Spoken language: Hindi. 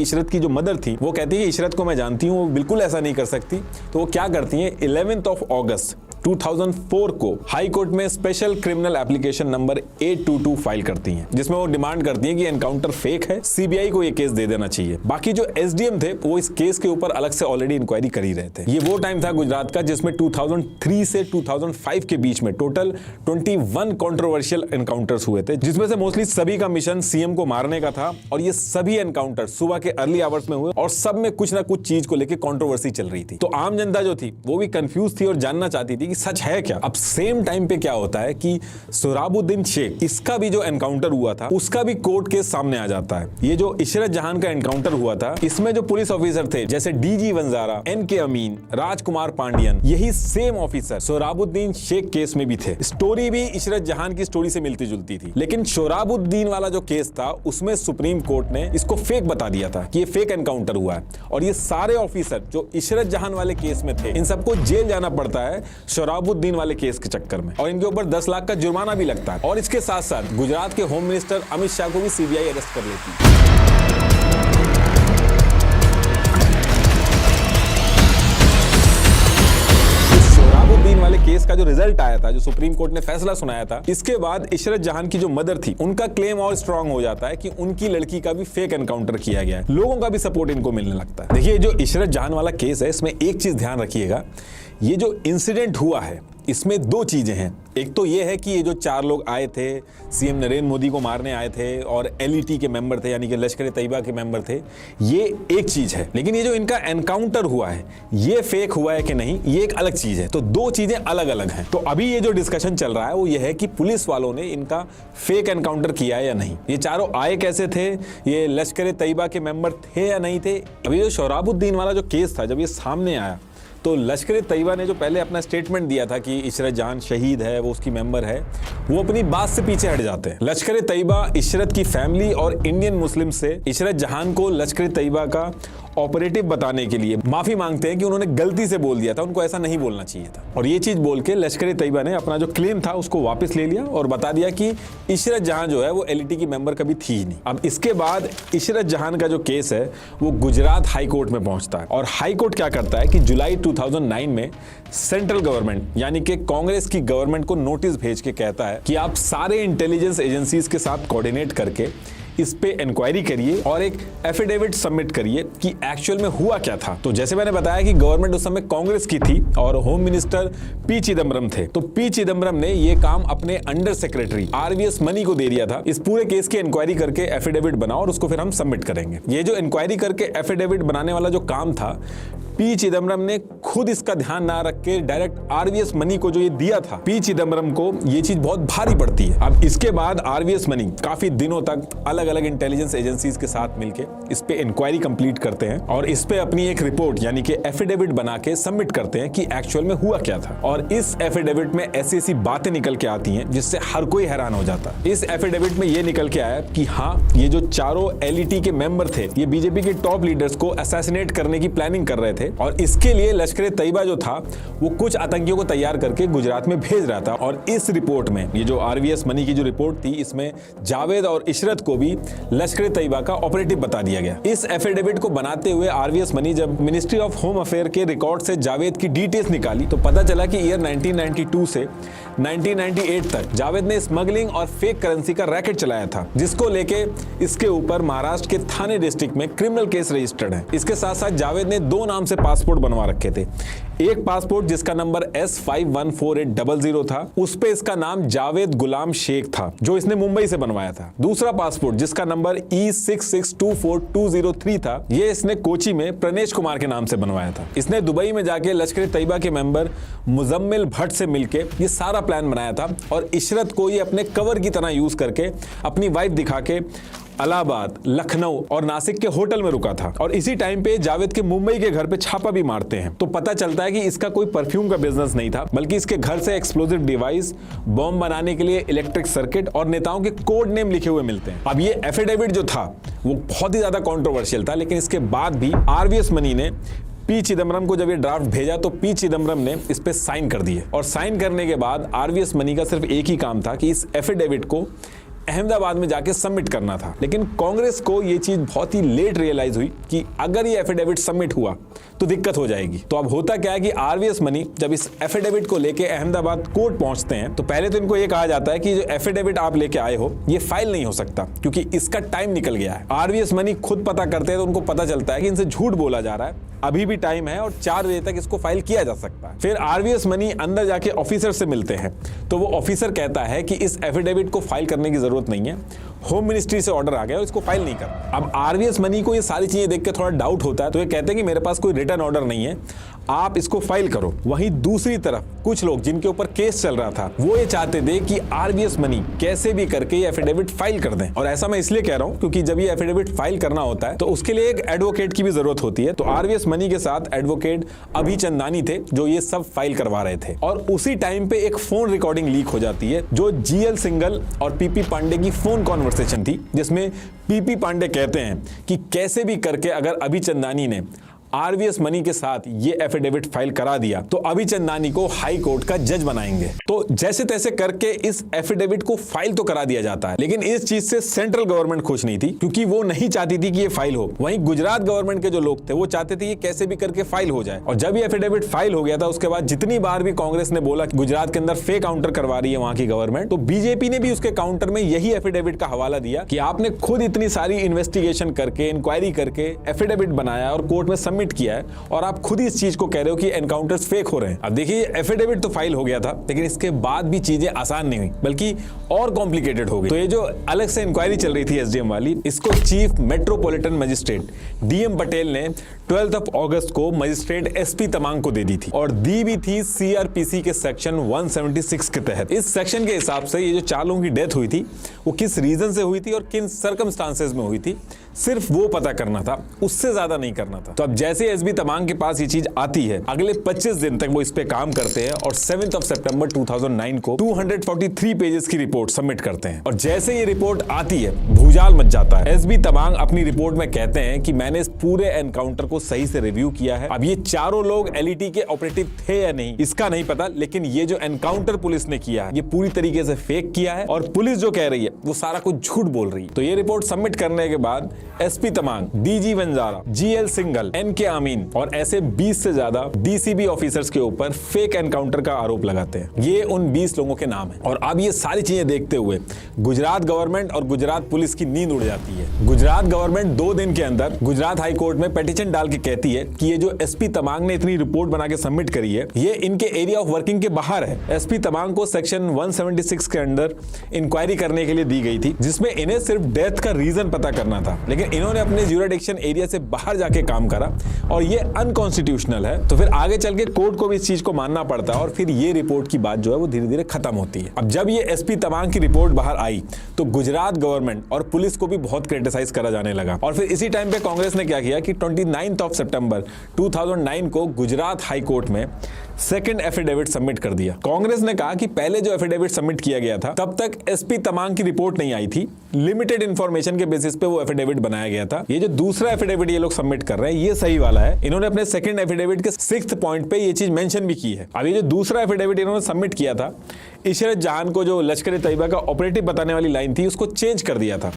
इशरत की जो मदर थी वो कहती है कि इशरत को मैं जानती हूँ, वो बिल्कुल ऐसा नहीं कर सकती। तो वो क्या करती हैं, 11 अगस्त 2004 को हाई कोर्ट में special criminal application number 822 file करती हैं, जिसमें वो डिमांड करती हैं कि एनकाउंटर फेक है, सीबीआई को ये केस दे देना चाहिए। बाकी जो एसडीएम थे वो इस केस के ऊपर अलग से ऑलरेडी इंक्वायरी कर ही रहे थे। ये वो टाइम था गुजरात का जिसमें 2003 से 2005 के बीच में टोटल 21 कंट्रोवर्शियल एनकाउंटर्स हुए थे, जिसमें से मोस्टली सभी का मिशन सीएम को मारने का था। और ये सभी एनकाउंटर सुबह के अर्ली आवर्स में हुए और सब में कुछ ना कुछ चीज को लेकर कंट्रोवर्सी चल रही थी। तो आम जनता जो थी वो भी कंफ्यूज थी और जानना चाहती थी कि सच है क्या। अब सेम टाइम पे क्या होता है कि सोहराबुद्दीन शेख, इसका भी जो एनकाउंटर हुआ था उसका भी कोर्ट केस सामने आ जाता है। ये जो इशरत जहान का एनकाउंटर हुआ था, इसमें जो पुलिस ऑफिसर थे जैसे डीजी वंजारा, एनके अमीन, राजकुमार पांडियन, यही same officer Sohrabuddin Sheikh case में भी थे। स्टोरी भी इशरत जहान की स्टोरी से मिलती जुलती थी, लेकिन सोहराबुद्दीन वाला जो केस था उसमें सुप्रीम कोर्ट ने इसको फेक बता दिया था कि ये फेक एनकाउंटर हुआ है। और ये सारे ऑफिसर जो इशरत जहान वाले केस में थे, इन सबको जेल जाना पड़ता है सोहराबुद्दीन वाले केस के चक्कर में, और इनके ऊपर 10 लाख का जुर्माना भी लगता है। और इसके साथ साथ गुजरात के होम मिनिस्टर अमित शाह को भी सीबीआई अरेस्ट कर लेती है। वाले केस का जो रिजल्ट आया था, जो सुप्रीम कोर्ट ने फैसला सुनाया था, इसके बाद इशरत जहान की जो मदर थी उनका क्लेम और स्ट्रांग हो जाता है कि उनकी लड़की का भी फेक एनकाउंटर किया गया है। लोगों का भी सपोर्ट इनको मिलने लगता है। देखिए, जो इशरत जहान वाला केस है, इसमें एक चीज ध्यान रखिएगा, ये जो इंसिडेंट हुआ है इसमें दो चीजें हैं। एक तो ये है कि ये जो 4 लोग आए थे, सीएम नरेंद्र मोदी को मारने आए थे और एलईटी के मेंबर थे, यानी कि लश्कर तैयबा के मेंबर थे, ये एक चीज है। लेकिन ये जो इनका एनकाउंटर हुआ है ये फेक हुआ है कि नहीं, ये एक अलग चीज है। तो दो चीजें अलग अलग हैं। तो अभी ये जो डिस्कशन चल रहा है वो ये है कि पुलिस वालों ने इनका फेक एनकाउंटर किया है या नहीं, ये चारों आए कैसे थे, ये लश्कर तैयबा के मेंबर थे या नहीं थे। अभी जो सोहराबुद्दीन वाला जो केस था, जब ये सामने आया तो लश्कर तैयबा ने जो पहले अपना स्टेटमेंट दिया था कि इशरत जहान शहीद है, वो उसकी मेंबर है, वो अपनी बात से पीछे हट जाते हैं। लश्कर तैयबा, इशरत की फैमिली और इंडियन मुस्लिम से इशरत जहान को लश्कर तैयबा का ऑपरेटिव बताने के लिए माफी मांगते हैं कि उन्होंने गलती से बोल दिया था, उनको ऐसा नहीं बोलना चाहिए था। और ये चीज बोल के लश्कर तैयबा ने अपना जो क्लेम था उसको वापस ले लिया और बता दिया कि इशरत जहान जो है वो एलईटी की मेंबर कभी थी ही नहीं। अब इसके बाद इशरत जहान का जो केस है वो गुजरात हाई कोर्ट में पहुंचता है, और हाई कोर्ट क्या करता है कि जुलाई 2009 में सेंट्रल गवर्नमेंट यानी कि कांग्रेस की गवर्नमेंट को नोटिस भेज के कहता है कि आप सारे इंटेलिजेंस एजेंसीज के साथ कोऑर्डिनेट करके इस पे इंक्वायरी करिए और एक एफिडेविट सबमिट करिए कि एक्चुअल में हुआ क्या था। तो जैसे मैंने बताया कि गवर्नमेंट उस समय कांग्रेस की थी और होम मिनिस्टर पी चिदम्बरम थे। तो पी चिदम्बरम ने ये काम अपने अंडर सेक्रेटरी आरवीएस मनी को दे दिया था, इस पूरे केस की इंक्वायरी करके एफिडेविट बनाओ और उसको फिर हम सबमिट करेंगे। ये जो इंक्वायरी करके एफिडेविट बनाने वाला जो काम था, पी चिदम्बरम ने खुद इसका ध्यान ना रख के डायरेक्ट आरवीएस मनी को जो ये दिया था, पी चिदम्बरम को ये चीज बहुत भारी पड़ती है। अब इसके बाद आरवीएस मनी काफी दिनों तक अलग अलग इंटेलिजेंस एजेंसीज के साथ मिलके इस पे इंक्वायरी कंप्लीट करते हैं और इस पे अपनी एक रिपोर्ट यानी कि एफिडेविट बना के सबमिट करते हैं कि एक्चुअल में हुआ क्या था। और इस एफिडेविट में ऐसी ऐसी बातें निकल के आती हैं जिससे हर कोई हैरान हो जाता है। इस एफिडेविट में ये निकल के आया कि हाँ, ये जो चारों एलईटी के मेंबर थे ये बीजेपी के टॉप लीडर्स को असैसिनेट करने की प्लानिंग कर रहे थे, और इसके लिए लश्कर तैयबा जो था वो कुछ आतंकियों को तैयार करके गुजरात में भेज रहा था। और इस रिपोर्ट में, ये जो आरवीएस मनी की जो रिपोर्ट थी, इसमें जावेद और इशरत को भी लश्कर तैयबा का ऑपरेटिव बता दिया गया। इस एफिडेविट को बनाते हुए आरवीएस मनी जब मिनिस्ट्री ऑफ होम अफेयर के रिकॉर्ड से जावेद की डिटेल्स निकाली तो पता चला कि ईयर 1992 से 1998 तक जावेद ने स्मगलिंग और फेक करेंसी का रैकेट चलाया था, जिसको लेके इसके ऊपर महाराष्ट्र के थाने डिस्ट्रिक्ट में क्रिमिनल केस रजिस्टर्ड है। इसके साथ साथ जावेद ने 2 नाम से पासपोर्ट बनवा रखे थे। एक पासपोर्ट जिसका नंबर S514800 था, उस पे इसका नाम जावेद गुलाम शेख था जो इसने मुंबई से बनवाया था। दूसरा पासपोर्ट जिसका नंबर E662420 था, ये इसने कोची में प्रणेश कुमार के नाम से बनवाया था। इसने दुबई में जाके लश्कर तैयबा के मेंबर मुजम्मिल भट्ट से मिलके ये सारा प्लान बनाया था और इशरत को ये अपने कवर की तरह यूज करके अपनी वाइफ दिखा के इलाहाबाद, लखनऊ और नासिक के होटल में रुका था। और इसी टाइम पे जावेद के मुंबई के घर पे छापा भी मारते हैं तो पता चलता है कि इसका कोई परफ्यूम का बिजनेस नहीं था, बल्कि इसके घर से एक्सप्लोजिव डिवाइस, बॉम्ब बनाने के लिए इलेक्ट्रिक सर्किट और नेताओं के कोड नेम लिखे हुए मिलते हैं। अब ये एफिडेविट जो था वो बहुत ही ज्यादा कॉन्ट्रोवर्शियल था, लेकिन इसके बाद भी आरवीएस मनी ने पी चिदम्बरम को जब ये ड्राफ्ट भेजा तो पी चिदम्बरम ने इस पे साइन कर दिए। और साइन करने के बाद आरवीएस मनी का सिर्फ एक ही काम था कि इस एफिडेविट को अहमदाबाद में जाके सबमिट करना था। लेकिन कांग्रेस को ये चीज बहुत ही लेट रियलाइज हुई कि अगर ये एफिडेविट सबमिट हुआ तो दिक्कत हो जाएगी। तो अब होता क्या है कि आरवीएस मनी जब इस एफिडेविट को लेके अहमदाबाद कोर्ट पहुंचते हैं तो पहले तो इनको ये कहा जाता है कि जो एफिडेविट आप लेके आए हो ये फाइल नहीं हो सकता क्योंकि इसका टाइम निकल गया है। आरवीएस मनी खुद पता करते हैं तो उनको पता चलता है कि इनसे झूठ बोला जा रहा है, अभी भी टाइम है और 4 बजे तक इसको फाइल किया जा सकता है। फिर आरवीएस मनी अंदर जाके ऑफिसर से मिलते हैं तो वो ऑफिसर कहता है कि इस एफिडेविट को फाइल करने की जरूरत नहीं है, होम मिनिस्ट्री से ऑर्डर आ गया और इसको फाइल नहीं करना। अब आरवीएस मनी को ये सारी चीजें देख के थोड़ा डाउट होता है तो ये कहते हैं कि मेरे पास कोई रिटर्न ऑर्डर नहीं है, आप इसको फाइल करो। वहीं दूसरी तरफ कुछ लोग जिनके ऊपर केस चल रहा था वो ये चाहते थे कि आरवीएस मनी कैसे भी करके ये एफिडेविट फाइल कर दें। और ऐसा मैं इसलिए कह रहा हूं क्योंकि जब ये एफिडेविट फाइल करना होता है तो उसके लिए एक एडवोकेट की भी जरूरत होती है। तो आरवीएस मनी के साथ एडवोकेट अभिचंदानी थे जो ये सब फाइल करवा रहे थे। और उसी टाइम पे एक फोन रिकॉर्डिंग लीक हो जाती है जो जीएल सिंघल और पीपी पांडे की फोन कॉन्वर्सेशन थी, जिसमें पीपी पांडे कहते हैं कि कैसे भी करके अगर अभिचंदानी ने आरवीएस मनी के साथ ये एफिडेविट फाइल करा दिया तो अभिचंदानी को हाई कोर्ट का जज बनाएंगे। तो जैसे तैसे करके इस एफिडेविट को फाइल तो करा दिया जाता है। लेकिन इस चीज से सेंट्रल गवर्नमेंट खुश नहीं थी क्योंकि वो नहीं चाहती थी कि ये फाइल हो। वहीं गुजरात गवर्नमेंट के जो लोग थे वो चाहते थे ये कैसे भी करके फाइल हो जाए। और जब ये एफिडेविट फाइल हो गया था उसके बाद जितनी बार भी कांग्रेस ने बोला कि गुजरात के अंदर फेक काउंटर करवा रही है वहां की गवर्नमेंट, तो बीजेपी ने भी उसके काउंटर में यही एफिडेविट का हवाला दिया कि आपने खुद इतनी सारी इन्वेस्टिगेशन करके इंक्वायरी करके एफिडेविट बनाया और कोर्ट में सबमिट किया है और आप खुद ही इस चीज को कह रहे हो कि एनकाउंटर्स फेक हो रहे हैं। अब देखिए एफिडेविट तो फाइल हो गया था लेकिन इसके बाद भी चीजें आसान नहीं हुई बल्कि और कॉम्प्लिकेटेड हो गई। तो ये जो अलग से इंक्वायरी चल रही थी एसडीएम वाली, इसको chief metropolitan magistrate DM Patel ने 12 अगस्त को मजिस्ट्रेट एसपी तमांग को दे दी थी और दी भी थी सीआरपीसी के सेक्शन 176 के तहत। इस सेक्शन के हिसाब से ये जो 4 लोगों की डेथ हुई थी वो किस रीजन से हुई थी और किन सर्कमस्टांसेस में हुई थी सिर्फ वो पता करना था, उससे ज्यादा नहीं करना था। तो अब जैसे एसबी तमांग के पास ये चीज आती है अगले 25 दिन तक वो इस पे काम करते हैं और 7 सितंबर 2009 को 243 पेजेस की रिपोर्ट सबमिट करते हैं। और जैसे ये रिपोर्ट आती है भूचाल मच जाता है। एसबी तमांग अपनी रिपोर्ट में कहते हैं कि मैंने इस पूरे एनकाउंटर को सही से रिव्यू किया है। अब ये चारों लोग एलईटी के ऑपरेटिव थे या नहीं इसका नहीं पता, लेकिन ये जो एनकाउंटर पुलिस ने किया है ये पूरी तरीके से फेक किया है और पुलिस जो कह रही है वो सारा कुछ झूठ बोल रही है। तो ये रिपोर्ट सबमिट करने के बाद SP Tamang, DG Vanzara, GL Singhal, NK Amin और ऐसे 20 से ज्यादा डीसीबी ऑफिसर्स के ऊपर फेक एनकाउंटर का आरोप लगाते हैं। ये उन 20 लोगों के नाम है। और अब ये सारी चीजें देखते हुए गुजरात गवर्नमेंट और गुजरात पुलिस की नींद उड़ जाती है। गुजरात गवर्नमेंट 2 दिन के अंदर गुजरात हाई कोर्ट में पिटीशन डाल के कहती है कि ये जो एसपी तमांग ने इतनी रिपोर्ट बना के सबमिट करी है ये इनके एरिया ऑफ वर्किंग के बाहर है। एसपी तमांग को सेक्शन 176 के अंदर इंक्वायरी करने के लिए दी गई थी जिसमें इन्हें सिर्फ डेथ का रीजन पता करना था, लेकिन इन्होंने अपने ज्यूरिडिक्शन एरिया से बाहर जाके काम करा और ये अनकॉन्स्टिट्यूशनल है। तो फिर आगे चल के कोर्ट को भी इस चीज को मानना पड़ता है और फिर ये रिपोर्ट की बात जो है वो धीरे धीरे खत्म होती है। अब जब ये एसपी तमांग की रिपोर्ट बाहर आई तो गुजरात गवर्नमेंट और पुलिस को भी बहुत क्रिटिसाइज करा जाने लगा। और फिर इसी टाइम पे कांग्रेस ने क्या किया कि 29 सितंबर 2009 को गुजरात हाई कोर्ट में सेकंड एफिडेविट सबमिट कर दिया। कांग्रेस ने कहा कि पहले जो एफिडेविट सबमिट किया गया था तब तक एसपी तमांग की रिपोर्ट नहीं आई थी, लिमिटेड इंफॉर्मेशन के बेसिस पे वो एफिडेविट बनाया गया था। ये जो दूसरा एफिडेविट ये लोग सबमिट कर रहे हैं ये सही वाला है। इन्होंने अपने सेकंड एफिडेविट के 6th पॉइंट पे ये चीज मेंशन भी की है। अब ये जो दूसरा एफिडेविट इन्होंने सबमिट किया था इशरत जहान को जो लश्कर-ए-तैयबा का ऑपरेटिव बताने वाली लाइन थी उसको चेंज कर दिया था।